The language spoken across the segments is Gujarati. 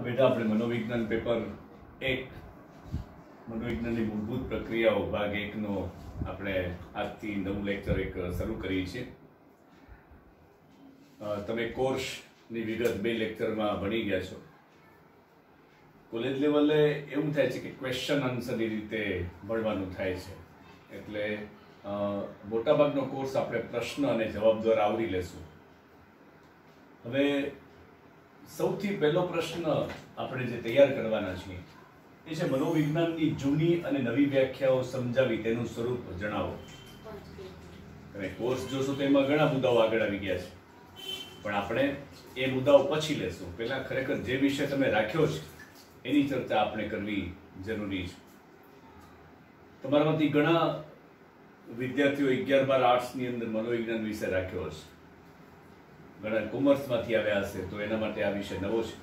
બેટા આપણે મનોવિજ્ઞાન પેપર 1 મનોવિજ્ઞાનની મૂળભૂત પ્રક્રિયાઓ ભાગ 1 નો આપણે આજથી નવું લેક્ચર એક શરૂ કરી છે। તમે કોર્સની વિગત બે લેક્ચરમાં ભણી ગયા છો। કોલેજ લેવલે એવું થાય છે કે ક્વેશ્ચન આન્સરની રીતે ભણવાનું થાય છે, એટલે મોટાભાગનો કોર્સ આપણે પ્રશ્ન અને જવાબ દ્વારા આવરી લેશું। હવે સૌથી પહેલો પ્રશ્ન આપણે જે તૈયાર કરવાના છીએ એ છે મનોવિજ્ઞાનની જૂની અને નવી વ્યાખ્યાઓ સમજાવી તેનું સ્વરૂપ જણાવો। તમે કોર્સ જોશો તો એમાં ઘણા મુદ્દાઓ આગળ આવી ગયા છે, પણ આપણે એ મુદ્દાઓ પછી લેશું। પહેલા ખરેખર જે વિષય તમે રાખ્યો છે એની ચર્ચા આપણે કરવી જરૂરી છે। તમારામાંથી ઘણા વિદ્યાર્થીઓ 11-12 આર્ટ્સની અંદર મનોવિજ્ઞાન વિષય રાખ્યો હશે, ઘણા કોમર્સમાંથી આવ્યા હશે તો એના માટે આ વિષય નવો છે,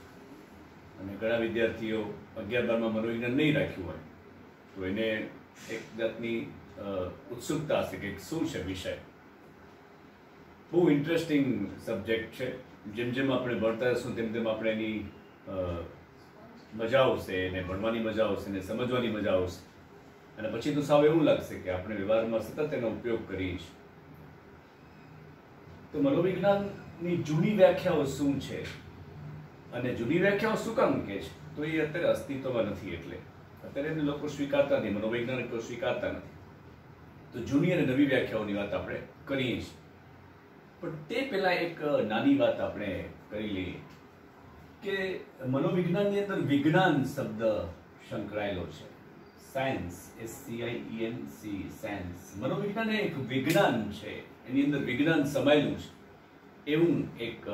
અને ઘણા વિદ્યાર્થીઓ 11-12માં મનોવિજ્ઞાન નહીં રાખ્યું હોય તો એને એક જાતની ઉત્સુકતા હશે કે શું છે વિષય। બહુ ઇન્ટરેસ્ટિંગ સબ્જેક્ટ છે। જેમ જેમ આપણે ભણતા હશું તેમ તેમ આપણે એની મજા આવશે, એને ભણવાની મજા આવશે, એને સમજવાની મજા આવશે, અને પછી તો સાવ એવું લાગશે કે આપણે વ્યવહારમાં સતત એનો ઉપયોગ કરીએ છીએ। તો મનોવિજ્ઞાનની જૂની વ્યાખ્યાઓ શું છે અને જૂની વ્યાખ્યાઓ શું કામ કે છે, તો એ અત્યારે અસ્તિત્વમાં નથી, એટલે અત્યારે એને લોકો સ્વીકારતા નથી, મનોવૈજ્ઞાનિકો સ્વીકારતા નથી। તો જૂની અને નવી વ્યાખ્યાઓની વાત આપણે કરીએ છીએ, પણ તે પહેલા એક નાની વાત આપણે કરી લઈએ કે મનોવિજ્ઞાનની અંદર વિજ્ઞાન શબ્દ સંકળાયેલો છે। સાયન્સ, SCIENC, સાયન્સ, મનોવિજ્ઞાન એક વિજ્ઞાન છે, એની અંદર વિજ્ઞાન સમાયેલું છે, એવું એક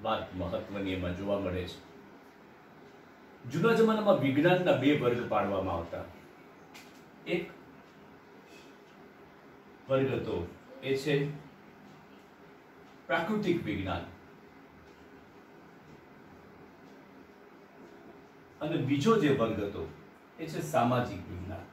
વાત મહત્વની એમાં જોવા મળે છે। જૂના જમાનામાં વિજ્ઞાનના બે વર્ગ પાડવામાં આવતા। એક વર્ગ હતો એ છે પ્રાકૃતિક વિજ્ઞાન, અને બીજો જે વર્ગ હતો એ છે સામાજિક વિજ્ઞાન।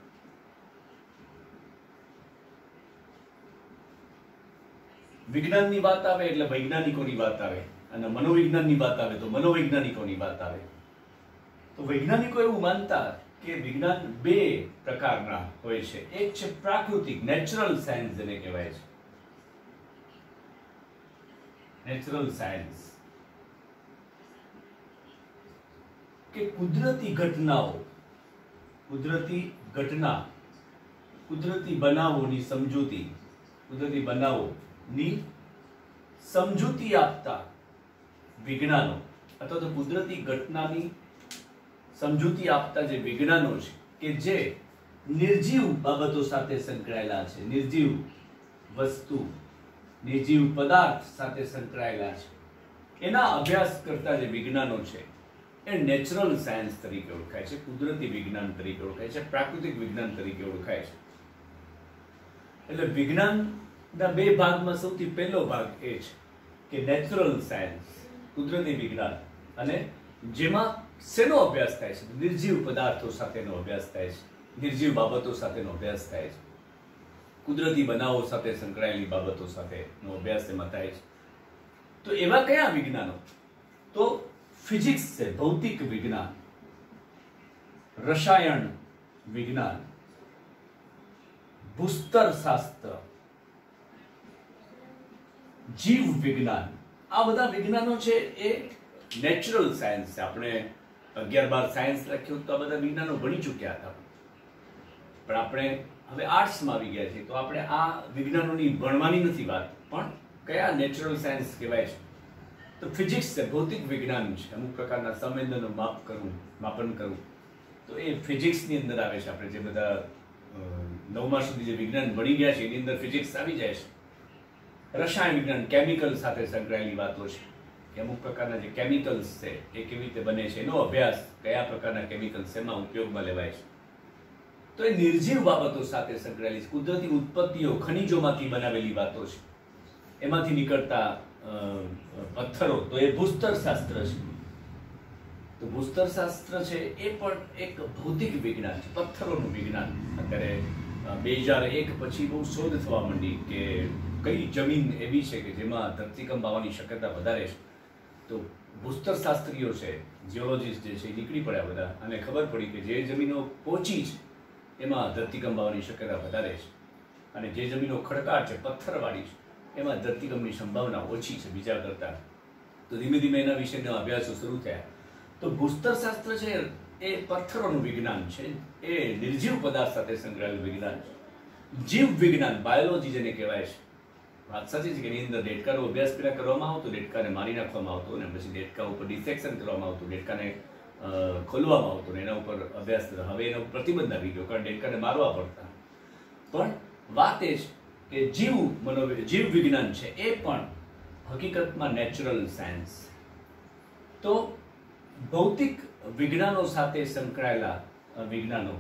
વિજ્ઞાનની વાત આવે એટલે વૈજ્ઞાનિકોની વાત આવે, અને મનોવિજ્ઞાનની વાત આવે તો મનોવૈજ્ઞાનિકોની વાત આવે। તો વૈજ્ઞાનિકો એવું માનતા કે વિજ્ઞાન બે પ્રકારના હોય છે। એક છે પ્રાકૃતિક, નેચરલ સાયન્સ જેને કહેવાય છે, નેચરલ સાયન્સ કે કુદરતી ઘટનાઓ, કુદરતી ઘટના, કુદરતી બનાવોની સમજૂતી, કુદરતી બનાવોની સમજૂતી આપતા વિજ્ઞાનો, અથવા તો કુદરતી ઘટનાની સમજૂતી આપતા જે વિજ્ઞાનો છે કે જે નિર્જીવ બાબતો સાથે સંકળાયેલા છે, નિર્જીવ વસ્તુ, નિર્જીવ પદાર્થ સાથે સંકળાયેલા છે, એના અભ્યાસ કરતા જે વિજ્ઞાનો છે એ નેચરલ સાયન્સ તરીકે ઓળખાય છે, કુદરતી વિજ્ઞાન તરીકે ઓળખાય છે, પ્રાકૃતિક વિજ્ઞાન તરીકે ઓળખાય છે। એટલે વિજ્ઞાનના બે ભાગમાં સૌથી પહેલો ભાગ એ છે કે નેચરલ સાયન્સ, કુદરતી વિજ્ઞાન, અને જેમાં શેનો અભ્યાસ થાય છે? નિર્જીવ પદાર્થો સાથેનો અભ્યાસ થાય છે, નિર્જીવ બાબતો સાથેનો અભ્યાસ થાય છે, કુદરતી બનાવો સાથે સંકળાયેલી બાબતો સાથેનો અભ્યાસ એમાં થાય છે। તો એવા કયા વિજ્ઞાનો? તો ફિઝિક્સ છે, ભૌતિક વિજ્ઞાન, રસાયણ વિજ્ઞાન, ભૂસ્તર શાસ્ત્ર, જીવ વિજ્ઞાન, આ બધા વિજ્ઞાનો છે એ નેચરલ સાયન્સ છે। આપણે 11-12 સાયન્સ રાખ્યું તો આ બધા વિજ્ઞાનો ભણી ચૂક્યા હતા, પણ આપણે હવે આર્ટ્સમાં આવી ગયા છીએ તો આપણે આ વિજ્ઞાનોની ભણવાની નથી વાત, પણ કયા નેચરલ સાયન્સ કહેવાય છે? તો ફિઝિક્સ છે, ભૌતિક વિજ્ઞાન છે, અમુક પ્રકારના સંવેદનનું માપન કરવું, તો એ ફિઝિક્સની અંદર આવે છે। આપણે જે બધા 9મા સુધી જે વિજ્ઞાન ભણી ગયા છે એની અંદર ફિઝિક્સ આવી જાય છે। રસાયણ વિજ્ઞાન, કેમિકલ સાથે સંકળાયેલી વાતો છે કે અમુક પ્રકારના જે કેમિકલ્સ છે એ કેવી રીતે બને છે, એનો અભ્યાસ, કયા પ્રકારના કેમિકલ્સ એમાં ઉપયોગમાં લેવાય છે। તો એ નિર્જીવ બાબતો સાથે સંકળાયેલી છે, કુદરતી ઉત્પત્તિઓ, ખનિજોમાંથી બનાવેલી વાતો છે, એમાંથી નીકળતા પથ્થરો, તો એ ભૂસ્તર શાસ્ત્ર છે। તો ભૂસ્તર શાસ્ત્ર છે એ પણ એક ભૌતિક વિજ્ઞાન છે, પથ્થરોનું વિજ્ઞાન। અત્યારે 2001 પછી બહુ શોધ થવા માંડી કે કઈ જમીન એવી છે કે જેમાં ધરતીકંપ આવવાની શક્યતા વધારે છે, તો ભૂસ્તરશાસ્ત્રીઓ છે, જીઓલોજીસ્ટ જે છે એ નીકળી પડ્યા બધા, અને ખબર પડી કે જે જમીનો પોચી છે એમાં ધરતીકંપ આવવાની શક્યતા વધારે છે, અને જે જમીનો ખડકાટ છે, પથ્થરવાળી છે, એમાં ધરતીકંપની સંભાવના ઓછી છે બીજા કરતાં. તો ધીમે ધીમે એના વિશેના અભ્યાસો શરૂ થયા. તો ભૂસ્તરશાસ્ત્ર છે એ પથ્થરોનું વિજ્ઞાન છે, એ નિર્જીવ પદાર્થ સાથે સંકળાયેલું વિજ્ઞાન છે. જીવ વિજ્ઞાન, બાયોલોજી જેને કહેવાય છે. વાત સાચી છે કે એની અંદર દેડકાનો અભ્યાસ પહેલા કરવામાં આવતો, દેડકાને મારી નાખવામાં આવતો, અને પછી દેડકા ઉપર ડિસેક્શન કરવામાં આવતું, દેડકાને ખોલવામાં આવતું, ને એના ઉપર અભ્યાસ. હવે એનો પ્રતિબંધ આવી ગયો, કારણ દેડકાને મારવા પડતા. પણ વાત એ છે કે જીવ વિજ્ઞાન છે એ પણ હકીકતમાં નેચરલ સાયન્સ. તો ભૌતિક વિજ્ઞાનો સાથે સંકળાયેલા વિજ્ઞાનો,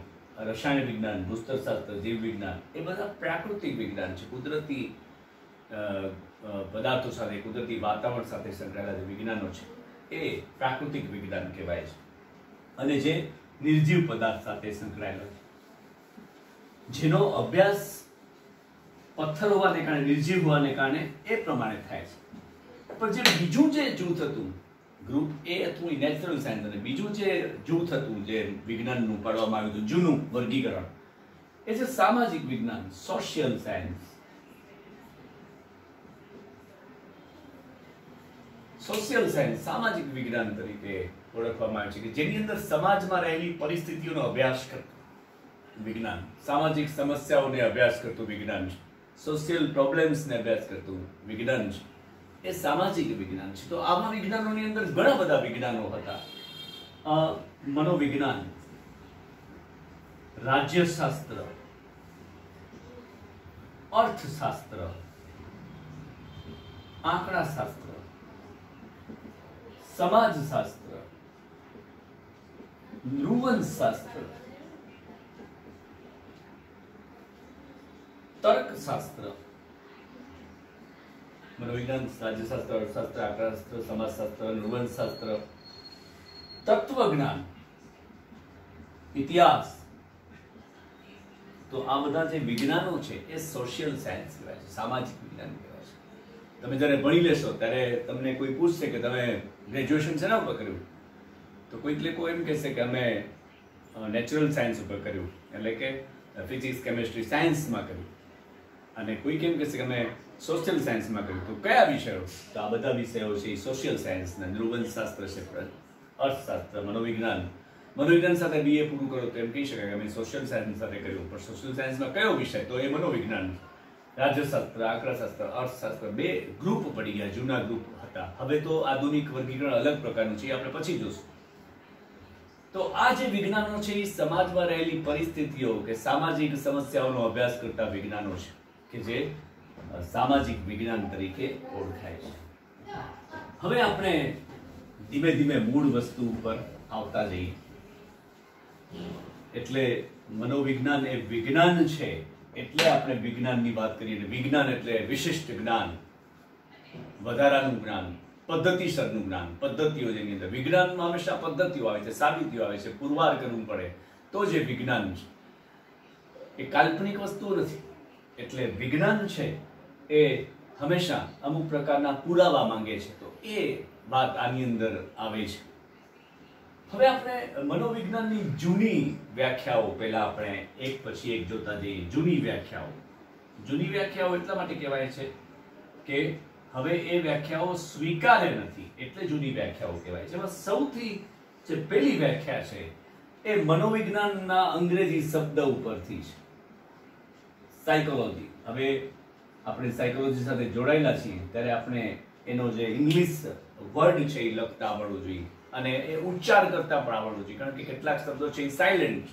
રસાયણ વિજ્ઞાન, ભૂસ્તરશાસ્ત્ર, જીવ વિજ્ઞાન, એ બધા પ્રાકૃતિક વિજ્ઞાન છે. કુદરતી પદાર્થો સાથે, કુદરતી વાતાવરણ સાથે સંકળાયેલા જે વિજ્ઞાનો છે એ પ્રાકૃતિક વિજ્ઞાન કહેવાય છે. અને જે નિર્જીવ પદાર્થ સાથે સંકળાયેલો છે, જેનો અભ્યાસ પથ્થર હોવાને કારણે, નિર્જીવ હોવાને કારણે એ પ્રમાણે થાય છે. પણ જે બીજું જે જૂથ હતું, ગ્રુપ એ હતું નેચરલ સાયન્સ, અને બીજું જે જૂથ હતું જે વિજ્ઞાનનું પાડવામાં આવ્યું હતું જૂનું વર્ગીકરણ, એ છે સામાજિક વિજ્ઞાન, સોશિયલ સાયન્સ. સોશિયલ સાયન્સ સામાજિક વિજ્ઞાન તરીકે ઓળખવામાં આવે છે, કે જેની અંદર સમાજમાં રહેલી પરિસ્થિતિઓનો અભ્યાસ કરતું વિજ્ઞાન, સામાજિક સમસ્યાઓને અભ્યાસ કરતું વિજ્ઞાન છે, સોશિયલ પ્રોબ્લેમ્સને અભ્યાસ કરતું વિજ્ઞાન છે, એ સામાજિક વિજ્ઞાન છે. તો આવા વિજ્ઞાનોની અંદર ઘણા બધા વિજ્ઞાનો હતા. મનોવિજ્ઞાન, રાજ્યશાસ્ત્ર, અર્થશાસ્ત્ર, આંકડાશાસ્ત્ર, સમાજશાસ્ત્ર, નૃવંશશાસ્ત્ર, તર્કશાસ્ત્ર, મનોવિજ્ઞાન, રાજ્યશાસ્ત્ર, અર્થશાસ્ત્ર, આંકડાશાસ્ત્ર, સમાજશાસ્ત્ર, નૃવંશશાસ્ત્ર, તત્વજ્ઞાન, ઇતિહાસ. તો આ બધા જે વિજ્ઞાનો છે એ સોશિયલ સાયન્સ કહેવાય છે, સામાજિક વિજ્ઞાન કહેવાય છે. તમે જ્યારે ભણી લેશો ત્યારે તમને કોઈ પૂછશે કે તમે ગ્રેજ્યુએશન શેના ઉપર કર્યું, તો કોઈક લોકો એમ કહેશે કે અમે નેચરલ સાયન્સ ઉપર કર્યું, એટલે કે ફિઝિક્સ, કેમિસ્ટ્રી, સાયન્સમાં કર્યું, અને કોઈ કેમ કહેશે કે અમે સોશિયલ સાયન્સમાં કર્યું. તો કયા વિષયો? તો આ બધા વિષયો છે સોશિયલ સાયન્સના. નૃવંશશાસ્ત્ર છે, અર્થશાસ્ત્ર, મનોવિજ્ઞાન. મનોવિજ્ઞાન સાથે BA પૂરું કરો તો એમ કહી શકાય કે અમે સોશિયલ સાયન્સ સાથે કર્યું, પણ સોશિયલ સાયન્સમાં કયો વિષય? તો એ મનોવિજ્ઞાન. રાજ્યશાસ્ત્ર, આંકડાશાસ્ત્ર, અર્થશાસ્ત્ર, બે ગ્રુપ પડી ગયા, જૂના ગ્રુપ હતા. હવે તો આધુનિક વર્ગીકરણ અલગ પ્રકારનું છે, આપણે પછી જોશું. તો આ જે વિજ્ઞાનો છે એ સમાજમાં રહેલી પરિસ્થિતિઓ કે સામાજિક સમસ્યાઓનો અભ્યાસ કરતા વિજ્ઞાનો છે, કે જે સામાજિક વિજ્ઞાન તરીકે ઓળખાય છે. હવે આપણે ધીમે ધીમે મૂળ વસ્તુ ઉપર આવતા જઈએ. એટલે મનોવિજ્ઞાન એ વિજ્ઞાન છે, એટલે આપણે વિજ્ઞાનની વાત કરીએ. વિજ્ઞાન એટલે વિશિષ્ટ જ્ઞાન, વધારાનું જ્ઞાન, પદ્ધતિસરનું જ્ઞાન, પદ્ધતિઓ. જેની અંદર વિજ્ઞાનમાં હંમેશા પદ્ધતિઓ આવે છે, સાબિતીઓ આવે છે, પુરવાર કરવું પડે તો જે વિજ્ઞાન છે એ કાલ્પનિક વસ્તુ નથી. એટલે વિજ્ઞાન છે એ હંમેશા અમુક પ્રકારના પુરાવા માંગે છે, તો એ વાત આની અંદર આવે છે. હવે આપણે મનોવિજ્ઞાનની જૂની વ્યાખ્યાઓ પહેલા આપણે એક પછી એક જોતા જઈએ. જૂની વ્યાખ્યાઓ એટલા માટે કહેવાય છે કે હવે એ વ્યાખ્યાઓ સ્વીકાર્ય નથી, એટલે જૂની વ્યાખ્યાઓ કહેવાય છે. એમાં સૌથી જે પહેલી વ્યાખ્યા છે એ મનોવિજ્ઞાનના અંગ્રેજી શબ્દ ઉપરથી છે, સાયકોલોજી. હવે આપણે સાયકોલોજી સાથે જોડાયેલા છીએ ત્યારે આપણે એનો જે ઇંગ્લિશ વર્ડ છે એ લખતા આવડવું જોઈએ, અને એ ઉચ્ચાર કરતા પણ આવડવું જોઈએ, કારણ કે કેટલાક શબ્દો છે એ સાયલેન્ટ,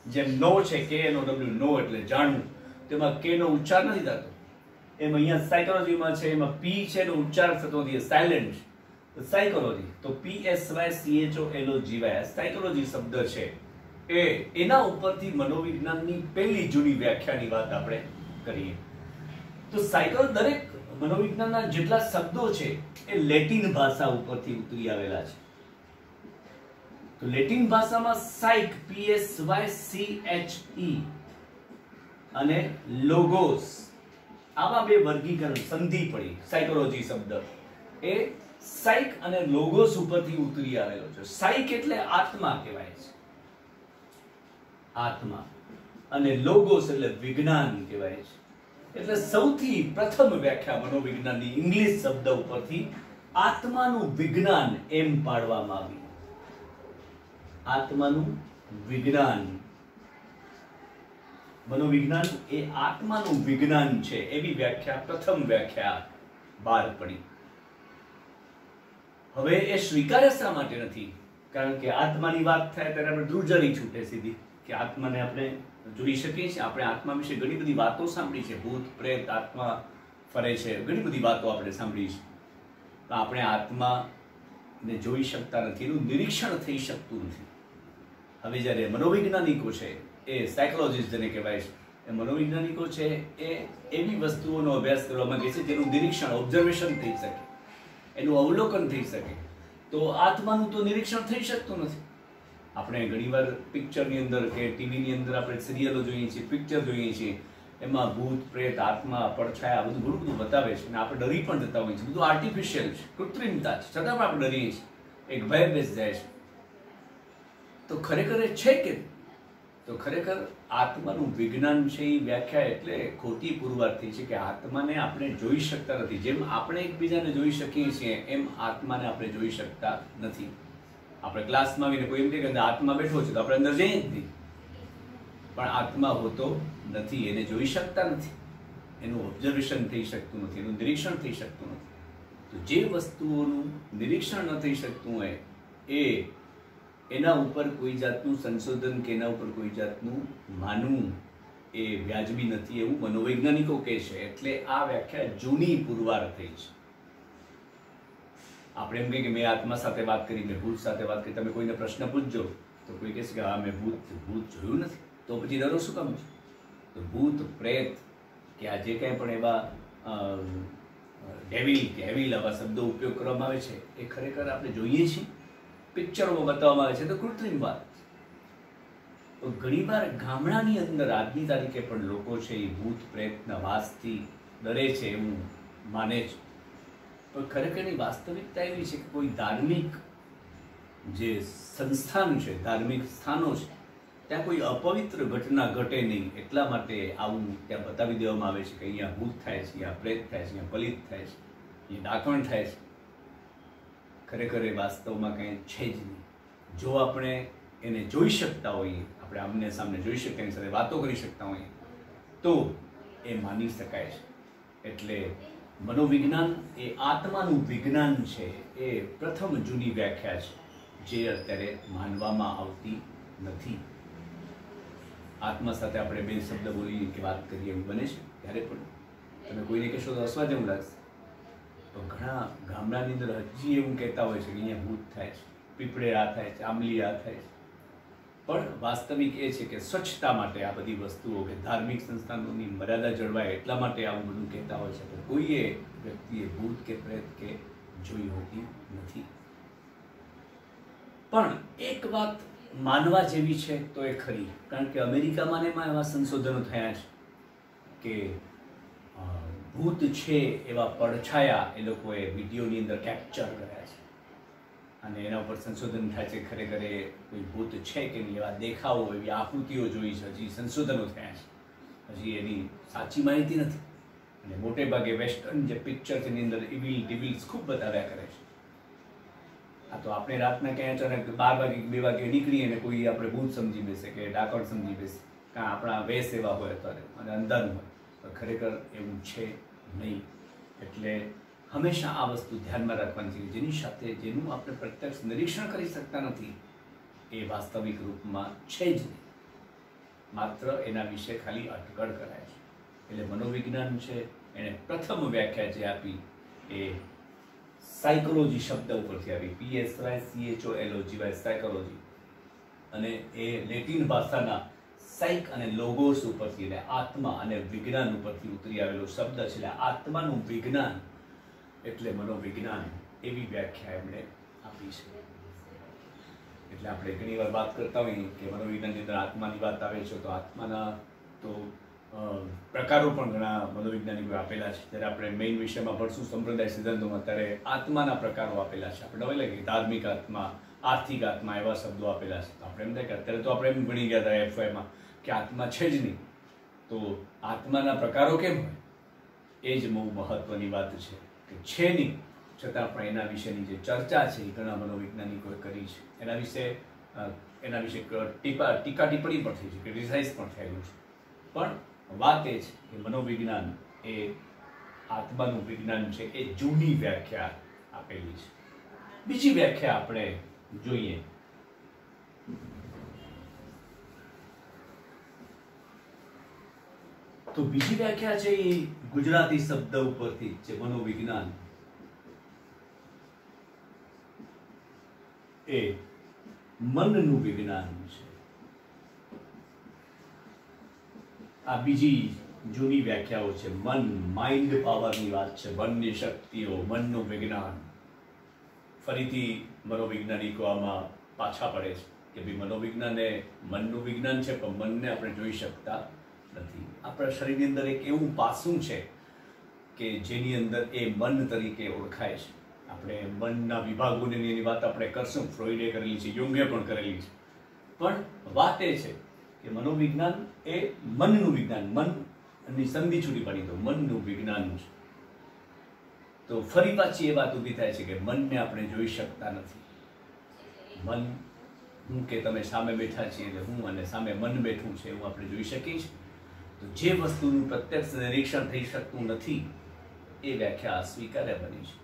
જેમ નો છે, KNOW, નો એટલે જાણવું, તેમાં K નો ઉચ્ચાર નથી થતો. એમ અહીંયા સાયકોલોજીમાં છે, એમાં P છે એનો ઉચ્ચાર થતો નથી, સાયલેન્ટ. સાયકોલોજી તો PSYCHOLOGY સાયકોલોજી શબ્દ છે એ એના ઉપરથી મનોવિજ્ઞાનની પહેલી જૂની વ્યાખ્યાની વાત આપણે કરીએ. તો દરેક મનોવિજ્ઞાનના જેટલા શબ્દો છે એ લેટિન ભાષા ઉપરથી ઉતરી આવેલા છે. તો લેટિન ભાષામાં સાઇક, PSYCHE, અને લોગોસ, આવા બે વર્ગીકરણ, સંધિ પડી. સાયકોલોજી શબ્દ એ સાઇક અને લોગોસ ઉપરથી ઉતરી આવેલો છે. સાઇક એટલે આત્મા કહેવાય છે, આત્મા, અને લોગોસ એટલે વિજ્ઞાન કહેવાય છે. એટલે સૌથી પ્રથમ વ્યાખ્યા મનોવિજ્ઞાનની ઇંગ્લિશ શબ્દ ઉપરથી આત્માનું વિજ્ઞાન એમ પાડવામાં આવી. આત્માનું વિજ્ઞાન, મનોવિજ્ઞાન એ આત્માનું વિજ્ઞાન છે એવી વ્યાખ્યા, પ્રથમ વ્યાખ્યા બહાર પડી. હવે એ સ્વીકાર્ય શા માટે નથી? કારણ કે આત્માની વાત થાય ત્યારે આપણે ધ્રુજારી છૂટે સીધી કે આત્માને આપણે જોઈ શકીએ છીએ. આપણે આત્મા વિશે ઘણી બધી વાતો સાંભળી છે, ભૂત પ્રેત આત્મા ફરે છે, ઘણી બધી વાતો આપણે સાંભળી છે. તો આપણે આત્માને જોઈ શકતા નથી, એનું નિરીક્ષણ થઈ શકતું નથી. હવે જ્યારે મનોવૈજ્ઞાનિકો છે, એ સાયકોલોજીસ્ટ જેને કહેવાય છે, એ મનોવૈજ્ઞાનિકો છે, એ એવી વસ્તુઓનો અભ્યાસ કરવા માંગે છે જેનું નિરીક્ષણ, ઓબ્ઝર્વેશન થઈ શકે, એનું અવલોકન થઈ શકે. તો આત્માનું તો નિરીક્ષણ થઈ શકતું નથી. આપણે ઘણીવાર પિક્ચરની અંદર કે ટીવીની અંદર આપણે સિરિયલો જોઈએ છીએ, પિક્ચર જોઈએ છીએ, એમાં ભૂત પ્રેત આત્મા પડછાયા બધું ઘણું બધું બતાવે છે, અને આપણે ડરી પણ જતા હોઈએ છીએ. બધું આર્ટિફિશિયલ છે, કૃત્રિમતા છે, છતાં પણ આપણે ડરીએ છીએ, એક ભય બેસી જાય છે. તો ખરેખર એ છે કે? તો ખરેખર આત્માનું વિજ્ઞાન છે એ વ્યાખ્યા એટલે ખોટી પુરવાર થઈ છે કે આત્માને આપણે જોઈ શકતા નથી. જેમ આપણે એકબીજાને જોઈ શકીએ છીએ એમ આત્માને આપણે જોઈ શકતા નથી. આપણે ક્લાસમાં આવીને કોઈ એમ કહે કે આત્મા બેઠો છે તો આપણે અંદર જઈએ જ નહીં, પણ આત્મા હોતો નથી, એને જોઈ શકતા નથી, એનું ઓબ્ઝર્વેશન થઈ શકતું નથી, એનું નિરીક્ષણ થઈ શકતું નથી. તો જે વસ્તુઓનું નિરીક્ષણ ન થઈ શકતું હોય એ એના ઉપર કોઈ જાતનું સંશોધન કે એના ઉપર કોઈ જાતનું માનવું એ વ્યાજબી નથી એવું મનોવૈજ્ઞાનિકો કહે છે. એટલે આ વ્યાખ્યા જૂની પુરવાર થઈ છે. આપણે એમ કહીએ કે મેં આત્મા સાથે વાત કરી, મેં ભૂત સાથે વાત કરી. તમે કોઈને પ્રશ્ન પૂછજો તો કોઈ કહેશે કે હા મેં ભૂત જોયું નથી. તો પછી ડરો શું કામ છે? તો ભૂત પ્રેત કે આ જે કંઈ પણ એવા ડેવિલ કે એવિલ આવા શબ્દો ઉપયોગ કરવામાં આવે છે એ ખરેખર આપણે જોઈએ છીએ, પિક્ચરોમાં બતાવવામાં આવે છે તો કૃત્રિમ વાત. તો ઘણીવાર ગામડાની અંદર આજની તારીખે પણ લોકો છે એ ભૂત પ્રેતના વાસથી ડરે છે એવું માને છે. પણ ખરેખરની વાસ્તવિકતા એવી છે કે કોઈ ધાર્મિક જે સંસ્થાન છે, ધાર્મિક સ્થાનો છે, ત્યાં કોઈ અપવિત્ર ઘટના ઘટે નહીં એટલા માટે આવું ત્યાં બતાવી દેવામાં આવે છે કે અહીંયા ભૂત થાય છે, અહીંયા પ્રેત થાય છે, અહીંયા પલિત થાય છે, અહીંયા ડાકણ થાય છે. ખરેખર એ વાસ્તવમાં કંઈ છે જ નહીં. જો આપણે એને જોઈ શકતા હોઈએ, આપણે આમને સામને જોઈ શકીએ, એની સાથે વાતો કરી શકતા હોઈએ તો એ માની શકાય છે. એટલે મનોવિજ્ઞાન એ આત્માનું વિજ્ઞાન છે એ પ્રથમ જૂની વ્યાખ્યા છે જે અત્યારે માનવામાં આવતી નથી. આત્મા સાથે આપણે બે શબ્દ બોલીએ કે વાત કરીએ એવું બને છે ત્યારે પણ તમે કોઈને કહેશો તો હસવા જેવું લાગશે. તો ઘણા ગામડાની અંદર હજી એવું કહેતા હોય છે કે અહીંયા ભૂત થાય છે, પીપળે આ થાય છે, આંબલી આ થાય છે. પણ વાસ્તવિક એ છે કે સ્વચ્છતા માટે આ બધી વસ્તુઓ કે ધાર્મિક સંસ્થાનોની મર્યાદા જળવાય એટલા માટે આવું બધું કહેતા હોય છે. પણ કોઈએ વ્યક્તિએ ભૂત કે પ્રેત કે જોઈ હોતી નથી. પણ એક વાત માનવા જેવી છે તો એ ખરી, કારણ કે અમેરિકામાં એમાં એવા સંશોધનો થયા છે કે ભૂત છે એવા પડછાયા એ લોકોએ વિડીયોની અંદર કેપ્ચર કર્યા છે અને એના ઉપર સંશોધન થાય છે ખરેખર એ કોઈ ભૂત છે કે નહીં, એવા દેખાવો, એવી આકૃતિઓ જોઈ છે. હજી સંશોધનો થયા છે, હજી એની સાચી માહિતી નથી. અને મોટે ભાગે વેસ્ટર્ન જે પિક્ચર છે એની અંદર ઇવિલ ડિવિલ્સ ખૂબ બતાવ્યા કરે છે. આ તો આપણે રાતના ક્યાંય અચાનક 12 વાગે 2 વાગે નીકળીએ ને કોઈ આપણે ભૂત સમજી બેસે કે ડાકણ સમજી બેસે, કાં આપણા વેશ એવા હોય અત્યારે અને અંધારું હોય, પણ ખરેખર એવું છે નહીં. એટલે હંમેશા આ વસ્તુ ધ્યાનમાં રાખવાની છે. જેની સાથે જેનું આપણે પ્રત્યક્ષ નિરીક્ષણ કરી શકતા નથી એ વાસ્તવિક રૂપમાં છે જ નહીં, માત્ર એના વિશે ખાલી અટકળ કરાય છે. એટલે મનોવિજ્ઞાન છે એણે પ્રથમ વ્યાખ્યા જે આપી એ સાયકોલોજી શબ્દ ઉપરથી આવી, PSYCHOLOGY સાયકોલોજી, અને એ લેટિન ભાષાના સાઇક અને લોગોસ ઉપરથી એટલે આત્મા અને વિજ્ઞાન ઉપરથી ઉતરી આવેલો શબ્દ છે. એટલે આત્માનું વિજ્ઞાન એટલે મનોવિજ્ઞાન એવી વ્યાખ્યા એમણે આપી છે. એટલે આપણે ઘણી વાર વાત કરતા હોઈએ કે મનોવિજ્ઞાનની અંદર આત્માની વાત આવે છે તો આત્માના તો પ્રકારો પણ ઘણા મનોવૈજ્ઞાનિકોએ આપેલા છે. જ્યારે આપણે મેઇન વિષયમાં ભણશું સંપ્રદાય સિદ્ધાંતોમાં, ત્યારે આત્માના પ્રકારો આપેલા છે. આપણે હવે લાગે ધાર્મિક આત્મા, આર્થિક આત્મા, એવા શબ્દો આપેલા છે. આપણે એમ થાય કે અત્યારે તો આપણે એમ ભણી ગયા હતા એફવાયમાં કે આત્મા છે જ નહીં, તો આત્માના પ્રકારો કેમ હોય? એ જ બહુ મહત્વની વાત છે કે છે નહીં છતાં પણ એના વિશેની જે ચર્ચા છે એ ઘણા મનોવૈજ્ઞાનિકોએ કરી છે. એના વિશે ટીકા ટિપ્પણી પણ થઈ છે, ક્રિટિસાઇઝ પણ થયેલું છે. પણ વાત એ છે કે મનોવિજ્ઞાન એ આત્માનું વિજ્ઞાન છે, એ જૂની વ્યાખ્યા આપેલી છે. બીજી વ્યાખ્યા આપણે જોઈએ તો બીજી વ્યાખ્યા છે એ ગુજરાતી શબ્દ ઉપરથી છે. મનોવિજ્ઞાન એ મનનું વિજ્ઞાન છે. આ બીજી જૂની વ્યાખ્યાઓ છે. મન, માઇન્ડ પાવરની વાત છે, મનની શક્તિઓ, મનનું વિજ્ઞાન. ફરીથી મનોવૈજ્ઞાનિકો આમાં પાછા પડે છે કે ભાઈ મનોવિજ્ઞાન એ મનનું વિજ્ઞાન છે, પણ મનને આપણે જોઈ શકતા નથી. આપણા શરીરની અંદર એક એવું પાસું છે કે જેની અંદર એ મન તરીકે ઓળખાય છે. આપણે મનના વિભાગોની એની વાત આપણે કરશું, ફ્રોઈડે કરેલી છે, યુંગે પણ કરેલી છે. પણ વાત એ છે કે મનોવિજ્ઞાન એ મનનું વિજ્ઞાન, મનની સંધિ છૂટી પડી તો મનનું વિજ્ઞાન છે. તો ફરી પાછી એ વાત ઊભી થાય છે કે મનને આપણે જોઈ શકતા નથી. મન, હું કે તમે સામે બેઠા છીએ એટલે હું અને સામે મન બેઠું છે એવું આપણે જોઈ શકીએ છીએ. તો જે વસ્તુનું પ્રત્યક્ષ નિરીક્ષણ થઈ શકતું નથી એ વ્યાખ્યા અસ્વીકાર્ય બની છે.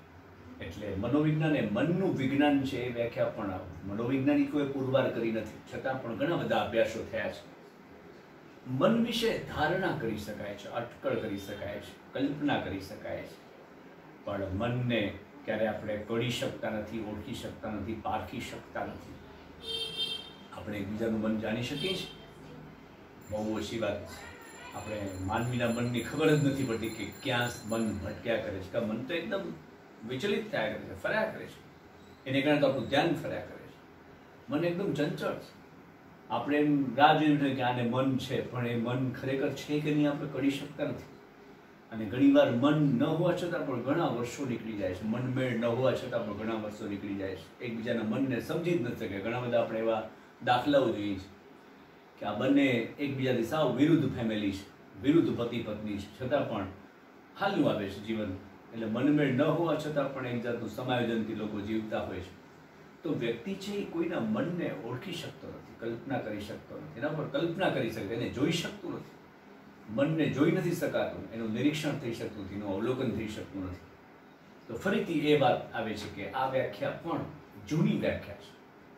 એટલે મનોવિજ્ઞાન એ મનનું વિજ્ઞાન છે એ વ્યાખ્યા પણ મનોવૈજ્ઞાનિકોએ પુરવાર કરી નથી, છતાં પણ ઘણા બધા અભ્યાસો થયા છે. મન વિશે ધારણા કરી શકાય છે, અટકળ કરી શકાય છે, કલ્પના કરી શકાય છે, પણ મનને ક્યારે આપણે કળી શકતા નથી, ઓળખી શકતા નથી, પારખી શકતા નથી. આપણે એકબીજાનું મન જાણી શકીએ છીએ? બહુ ઓછી વાત. આપણે માનવીના મનની ખબર જ નથી પડતી કે ક્યાં મન ભટક્યા કરે છે. મન તો એકદમ વિચલિત થયા કરે છે, ફર્યા કરે છે. એને કારણે તો આપણું ધ્યાન ફર્યા કરે છે. મન એકદમ ચંચળ છે. આપણે એમ રાહ જોઈ કે આને મન છે, પણ એ મન ખરેખર છે કે નહીં આપણે કરી શકતા નથી. અને ઘણીવાર મન ન હોવા છતાં પણ ઘણા વર્ષો નીકળી જાય છે. મન મેળ ન હોવા છતાં પણ ઘણા વર્ષો નીકળી જાય છે. એકબીજાના મનને સમજી જ નથી શકે. ઘણા બધા આપણે એવા દાખલાઓ જોઈએ છે કે આ બંને એકબીજાથી સાવ વિરુદ્ધ ફેમિલી છે, વિરુદ્ધ પતિ પત્ની છે, છતાં પણ હાલ્યું આવે છે જીવન. એટલે મનમેળ ન હોવા છતાં પણ એક જાતનું સમાયોજનથી લોકો જીવતા હોય છે. તો વ્યક્તિ છે એ કોઈના મનને ઓળખી શકતો નથી, કલ્પના કરી શકતો નથી, એના પર કલ્પના કરી શકે, એને જોઈ શકતું નથી. મનને જોઈ નથી શકાતું, એનું નિરીક્ષણ થઈ શકતું નથી, એનું અવલોકન થઈ શકતું નથી. તો ફરીથી એ વાત આવે છે કે આ વ્યાખ્યા પણ જૂની વ્યાખ્યા છે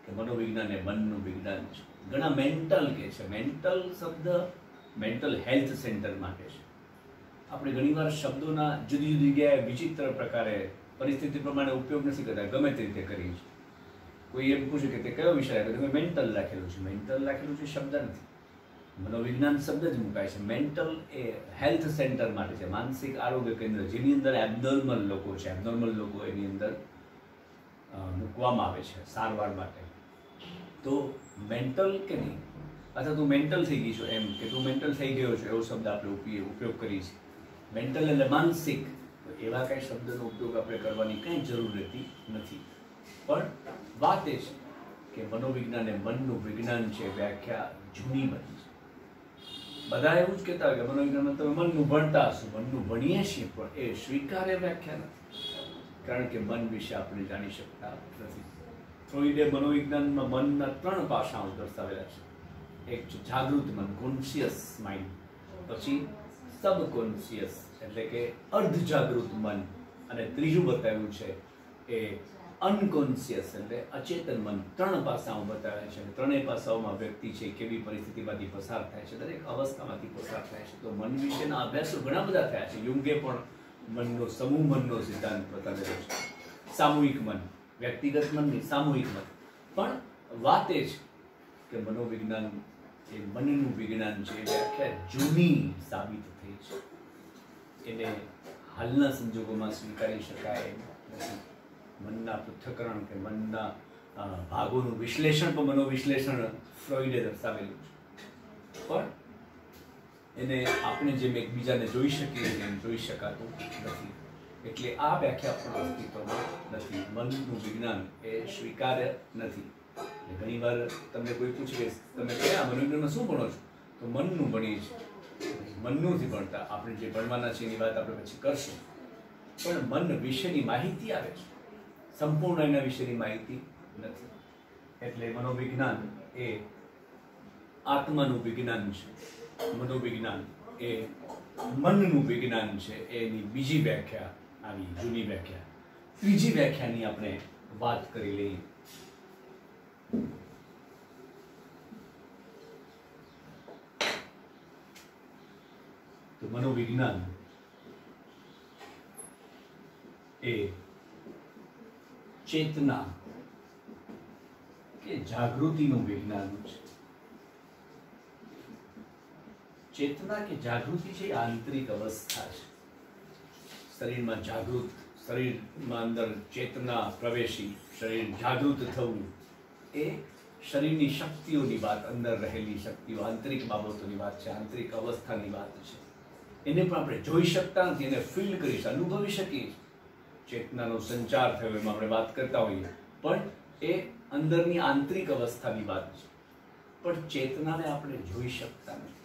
કે મનોવિજ્ઞાન એ મનનું વિજ્ઞાન છે. ઘણા મેન્ટલ કે છે. મેન્ટલ શબ્દ મેન્ટલ હેલ્થ સેન્ટર માટે છે. આપણે ઘણીવાર શબ્દોના જુદી જુદી જગ્યાએ વિચિત્ર પ્રકારે પરિસ્થિતિ પ્રમાણે ઉપયોગ નથી કરતા, ગમે તે રીતે કરીએ છીએ. કોઈ એમ પૂછે કે તે કયો વિષય તમે મેન્ટલ રાખેલું છે. મેન્ટલ રાખેલું છે શબ્દ નથી, મનોવિજ્ઞાન શબ્દ જ મુકાય છે. મેન્ટલ એ હેલ્થ સેન્ટર માટે છે, માનસિક આરોગ્ય કેન્દ્ર, જેની અંદર એબનોર્મલ લોકો છે. એબનોર્મલ લોકો એની અંદર મૂકવામાં આવે છે સારવાર માટે. તો મેન્ટલ કે નહીં, અથવા તું મેન્ટલ થઈ ગઈ છો, એમ કે તું મેન્ટલ થઈ ગયો છો એવો શબ્દ આપણે ઉપયોગ કરીએ છીએ. મેન્ટલ એટલે માનસિક. તો એવા કંઈ શબ્દનો ઉપયોગ આપણે કરવાની કંઈ જરૂર રહેતી નથી. પણ વાત એ છે કે મનોવિજ્ઞાન એ મનનું વિજ્ઞાન છે. વ્યાખ્યા જૂની બની છે. બધા એવું જ કહેતા હોય કે મનોવિજ્ઞાનમાં તમે મનનું ભણતા હશો. મનનું ભણીએ છીએ, પણ એ સ્વીકાર્ય વ્યાખ્યા નથી, કારણ કે મન વિશે આપણે જાણી શકતા નથી. ફ્રોઈડે મનોવિજ્ઞાનમાં મનના 3 પાસાઓ દર્શાવેલા છે. એક છે જાગૃત મન, કોન્શિયસ માઇન્ડ, પછી સબકોન્શિયસ એટલે કે અર્ધજાગૃત મન, અને ત્રીજું બતાવ્યું છે એ અનકોન્શિયસ એટલે અચેતન મન. 3 પાસાઓ બતાવ્યા છે. ત્રણેય પાસાઓમાં વ્યક્તિ છે કેવી પરિસ્થિતિમાંથી પસાર થાય છે, દરેક અવસ્થામાંથી પસાર થાય છે. તો મન વિશેના અભ્યાસો ઘણા બધા થયા છે. યુંગે પણ મનનો સમૂહ મનનો સિદ્ધાંત બતાવેલો છે. સામૂહિક મન, વ્યક્તિગત મન નહીં, સામૂહિક મન. પણ વાત એ છે કે મનોવિજ્ઞાન એ મનનું વિજ્ઞાન છે. વ્યાખ્યા જૂની સાબિત થઈ છે. એને હાલના સંજોગોમાં સ્વીકારી શકાય નથી. મનના પૃથ્થકરણ કે મનના ભાગોનું વિશ્લેષણ પણ મનોવિશ્લેષણ ફ્રોઈડે દર્શાવેલું છે. પણ એને આપણે જેમ એકબીજાને જોઈ શકીએ એમ જોઈ શકાતું નથી. એટલે આ વ્યાખ્યા પણ અસ્તિત્વમાં નથી. મનનું વિજ્ઞાન એ સ્વીકાર્ય નથી. ઘણી વાર તમને કોઈ પૂછે કે તમે કયા મનોવિજ્ઞાનમાં શું ભણો છો, તો મનનું ભણીએ છીએ. મનનું નથી ભણતા. આપણે જે ભણવાના છે એની વાત આપણે પછી કરશું. પણ મન વિશેની માહિતી આવે છે, સંપૂર્ણ એના વિશેની માહિતી નથી. એટલે મનોવિજ્ઞાન એ આત્માનું વિજ્ઞાન છે. મનોવિજ્ઞાન એ મનનું વિજ્ઞાન છે. એની બીજી વ્યાખ્યા આવી, જૂની વ્યાખ્યા. ત્રીજી વ્યાખ્યાની આપણે વાત કરી લઈએ. તો મનોવિજ્ઞાન એ ચેતના કે જાગૃતિનું વિજ્ઞાન છે. ચેતના કે જાગૃતિ છે એ આંતરિક અવસ્થા છે. શરીરમાં જાગૃત, શરીરમાં અંદર ચેતના પ્રવેશી, શરીર જાગૃત થવું એ શરીરની શક્તિઓની વાત, અંદર રહેલી શક્તિઓ, આંતરિક બાબતોની વાત છે, આંતરિક અવસ્થાની વાત છે. એને પણ આપણે જોઈ શકતા નથી, એને ફીલ કરી, અનુભવી શકીએ. ચેતનાનો સંચાર થયો એમાં આપણે વાત કરતા હોઈએ, પણ એ અંદરની આંતરિક અવસ્થાની વાત છે. પણ ચેતનાને આપણે જોઈ શકતા નથી.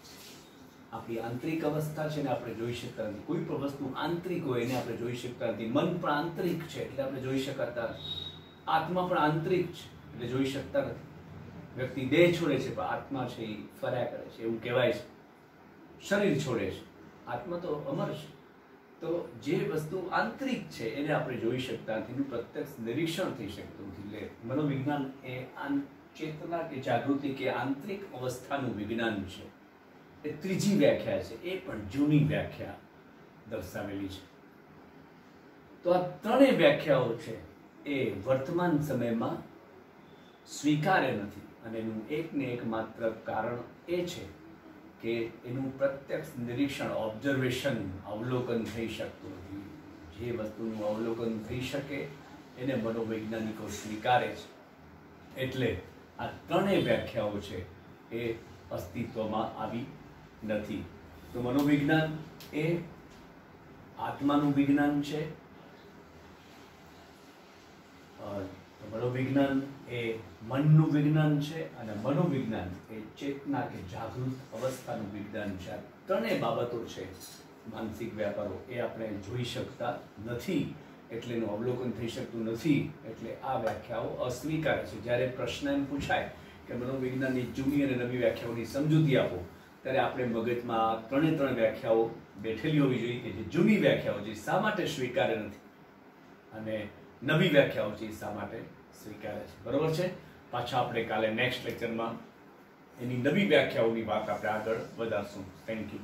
આપણી આંતરિક અવસ્થા છે ને આપણે જોઈ શકતા નથી. કોઈ પણ વસ્તુ આંતરિક હોય એને આપણે જોઈ શકતા નથી. મન પણ આંતરિક છે એટલે આપણે જોઈ શકાતા નથી. આત્મા પણ આંતરિક છે એટલે જોઈ શકતા નથી. વ્યક્તિ દેહ છોડે છે પણ આત્મા છે એ ફર્યા કરે છે, એવું કહેવાય છે. શરીર છોડે છે, આત્મા તો અમર છે. તો જે વસ્તુ આંતરિક છે એને આપણે જોઈ શકતા નથી, એનું પ્રત્યક્ષ નિરીક્ષણ થઈ શકતું નથી. એટલે મનોવિજ્ઞાન એ ચેતના કે જાગૃતિ કે આંતરિક અવસ્થાનું વિજ્ઞાન છે. એ ત્રીજી વ્યાખ્યા છે. એ પણ જૂની વ્યાખ્યા દર્શાવેલી છે. તો આ ત્રણેય વ્યાખ્યાઓ છે એ વર્તમાન સમયમાં સ્વીકાર્ય નથી. અને એનું એકને એક માત્ર કારણ એ છે કે એનું પ્રત્યક્ષ નિરીક્ષણ, ઓબ્ઝર્વેશન, અવલોકન થઈ શકતું નથી. જે વસ્તુનું અવલોકન થઈ શકે એને મનોવૈજ્ઞાનિકો સ્વીકારે છે. એટલે આ ત્રણેય વ્યાખ્યાઓ છે એ અસ્તિત્વમાં આવી નથી. તો મનોવિજ્ઞાન એ આત્માનું વિજ્ઞાન છે. મનોવિજ્ઞાન એ મનનું વિજ્ઞાન છે અને મનોવિજ્ઞાન એ ચેતના કે જાગૃત અવસ્થાનું વિજ્ઞાન છે. આ ત્રણેય બાબતો છે માનસિક વ્યાપારો એ આપણે જોઈ શકતા નથી, એટલે એનું અવલોકન થઈ શકતું નથી. એટલે આ વ્યાખ્યાઓ અસ્વીકાર્ય છે. જ્યારે પ્રશ્ન એમ પૂછાય કે મનોવિજ્ઞાનની જૂની અને નવી વ્યાખ્યાઓની સમજૂતી આપો, ત્યારે આપણે મગજમાં ત્રણ વ્યાખ્યાઓ બેઠેલી હોવી જોઈએ કે જે જૂની વ્યાખ્યાઓ છે શા માટે સ્વીકાર્ય નથી અને નવી વ્યાખ્યાઓ છે શા માટે સ્વીકાર્ય છે. બરોબર છે. પાછા આપણે કાલે નેક્સ્ટ લેક્ચરમાં એની નવી વ્યાખ્યાઓની વાત આપણે આગળ વધારશું. Thank you.